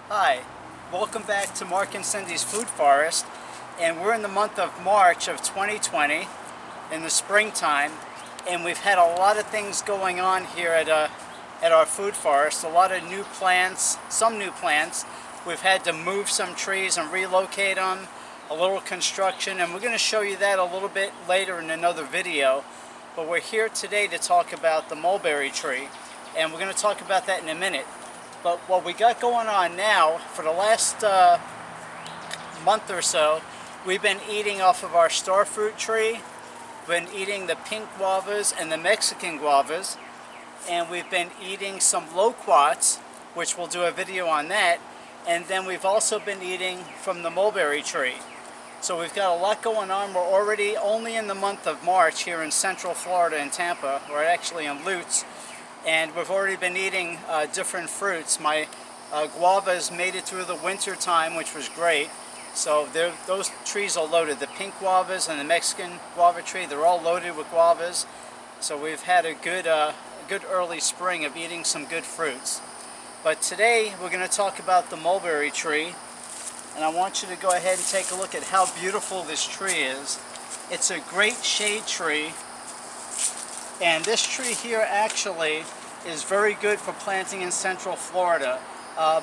Hi, welcome back to Mark and Cindy's Food Forest, and we're in the month of March of 2020 in the springtime, and we've had a lot of things going on here at our food forest. A lot of new plants, some new plants. We've had to move some trees and relocate them, a little construction, and we're going to show you that a little bit later in another video. But we're here today to talk about the mulberry tree, and we're going to talk about that in a minute. But what we got going on now, for the last month or so, we've been eating off of our star fruit tree. We've been eating the pink guavas and the Mexican guavas. And we've been eating some loquats, which we'll do a video on that. And then we've also been eating from the mulberry tree. So we've got a lot going on. We're already only in the month of March here in Central Florida in Tampa. We're actually in Lutz. And we've already been eating different fruits. My guavas made it through the winter time, which was great. So those trees are loaded. The pink guavas and the Mexican guava tree, they're all loaded with guavas. So we've had a good early spring of eating some good fruits. But today we're going to talk about the mulberry tree. And I want you to go ahead and take a look at how beautiful this tree is. It's a great shade tree. And this tree here actually is very good for planting in Central Florida.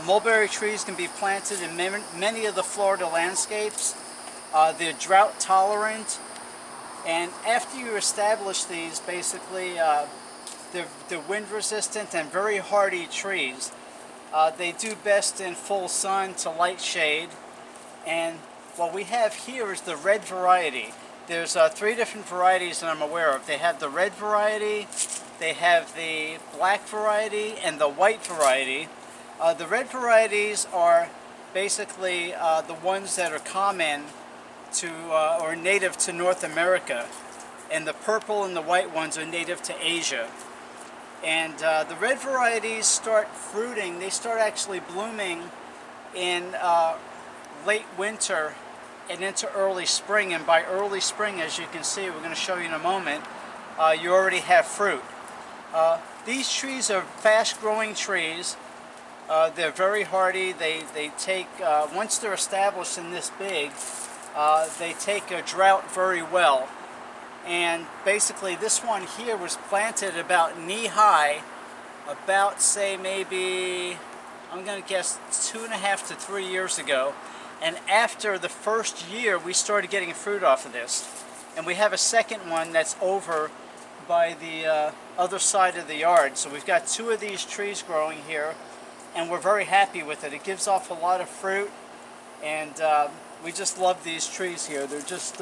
Mulberry trees can be planted in many of the Florida landscapes. They're drought tolerant, and after you establish these, basically they're wind resistant and very hardy trees. They do best in full sun to light shade, and what we have here is the red variety. There's 3 different varieties that I'm aware of. They have the red variety, they have the black variety, and the white variety. The red varieties are basically the ones that are common to or native to North America, and the purple and the white ones are native to Asia. And the red varieties start fruiting, they start actually blooming in late winter and into early spring, and by early spring, as you can see, we're going to show you in a moment, you already have fruit. These trees are fast-growing trees. They're very hardy. They take, once they're established and this big, they take a drought very well. And basically this one here was planted about knee-high, about, say, maybe, I'm going to guess 2.5 to 3 years ago. And after the first year, we started getting fruit off of this. And we have a second one that's over by the other side of the yard. So we've got 2 of these trees growing here, and we're very happy with it. It gives off a lot of fruit, and we just love these trees here. They're just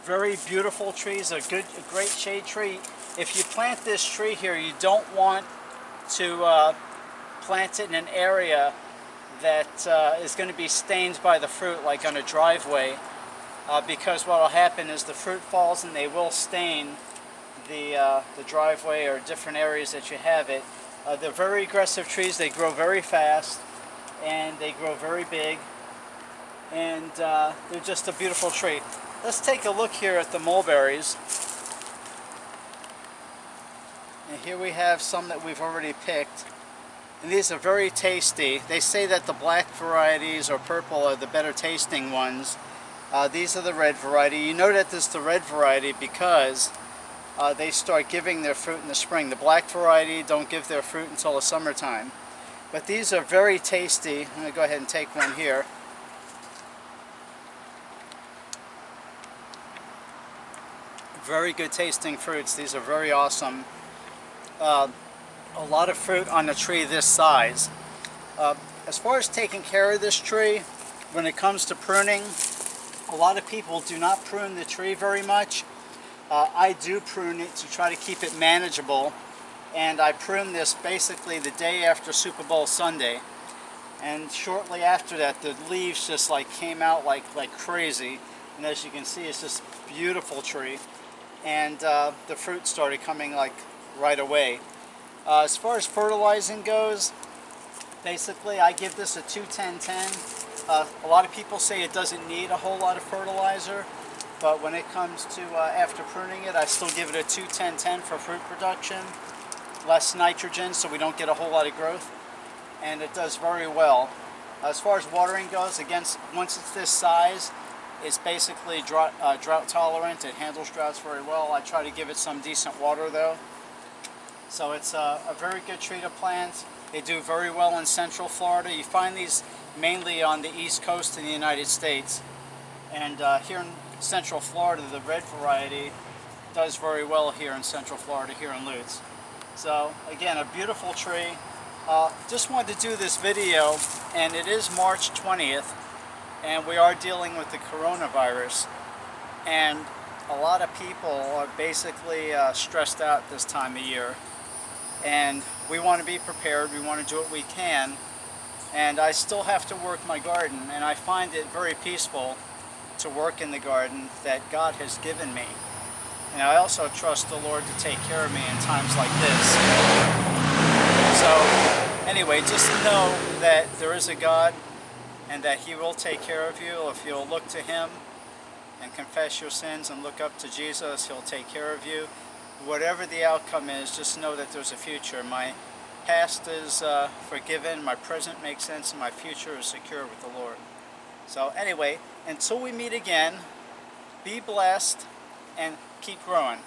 very beautiful trees, a great shade tree. If you plant this tree here, you don't want to plant it in an area that is going to be stained by the fruit, like on a driveway, because what will happen is the fruit falls and they will stain the driveway or different areas that you have it. They're very aggressive trees. They grow very fast and they grow very big, and they're just a beautiful tree. Let's take a look here at the mulberries. And here we have some that we've already picked. And these are very tasty. They say that the black varieties or purple are the better tasting ones. These are the red variety. You know that this is the red variety because they start giving their fruit in the spring. The black variety don't give their fruit until the summertime. But these are very tasty. I'm going to go ahead and take one here. Very good tasting fruits. These are very awesome. A lot of fruit on a tree this size. As far as taking care of this tree, when it comes to pruning, a lot of people do not prune the tree very much. I do prune it to try to keep it manageable, and I prune this basically the day after Super Bowl Sunday. And shortly after that, the leaves just like came out like crazy. And as you can see, it's this beautiful tree. And the fruit started coming like right away. As far as fertilizing goes, basically I give this a 2-10-10. A lot of people say it doesn't need a whole lot of fertilizer, but when it comes to after pruning it, I still give it a 2-10-10 for fruit production. Less nitrogen, so we don't get a whole lot of growth. and it does very well. As far as watering goes, again, once it's this size, it's basically drought tolerant. It handles droughts very well. I try to give it some decent water though. So it's a very good tree to plant. They do very well in Central Florida. You find these mainly on the East Coast in the United States. And here in Central Florida, the red variety does very well here in Central Florida, here in Lutz. So again, a beautiful tree. Just wanted to do this video, and it is March 20th, and we are dealing with the coronavirus. And a lot of people are basically stressed out this time of year. And we want to be prepared, we want to do what we can. And I still have to work my garden, and I find it very peaceful to work in the garden that God has given me. And I also trust the Lord to take care of me in times like this. So anyway, just know that there is a God and that He will take care of you. If you'll look to Him and confess your sins and look up to Jesus, He'll take care of you. Whatever the outcome is, just know that there's a future. My past is forgiven, my present makes sense, and my future is secure with the Lord. So anyway, until we meet again, be blessed and keep growing.